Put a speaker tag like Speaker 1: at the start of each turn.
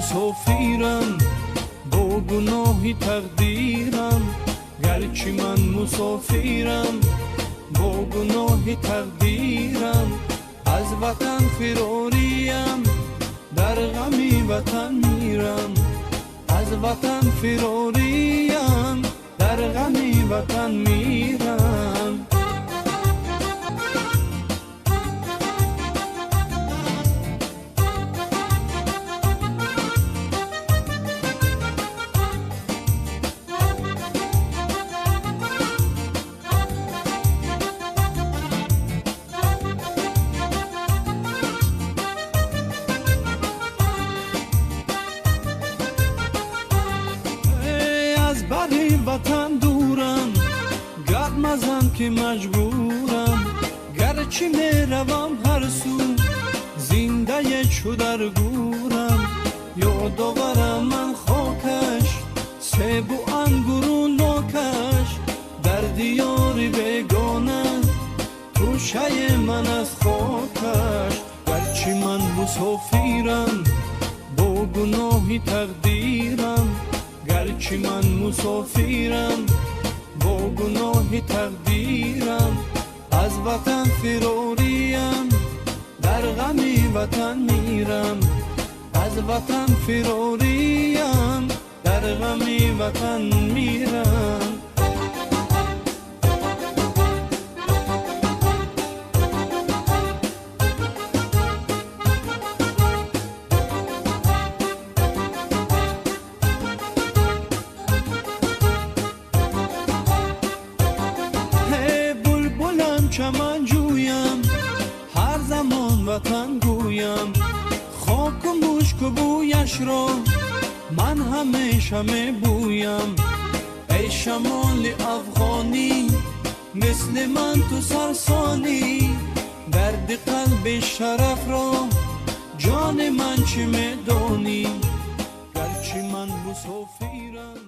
Speaker 1: مسافرم با گناه تقدیرم، گرچه من مسافرم با گناه تقدیرم. از وطن فراریم در غم وطن میرم، از وطن فراریم در غم وطن میرم. وطن دورم گرد مزن که مجبورم، گرچه میروم هر سو زنده چو در گورم. یادآورم من خاکش سیب و انگور و ناکش، در دیار بیگانه توشه من از خاکش. گرچه من مسافرم با گناه تقدیرم، گرچه من مسافرم با گناه تقدیرم. از وطن فراریم در غم وطن میرم، از وطن فراریم در غم وطن میرم. چمن جویم هر زمان وطن گویم، خاک و مشک و بویش را من همیشه می بویم. ای شمال افغانی مثل من تو سرسانی، درد قلب شرف را جان من چه می دانی. گرچه من مسافرم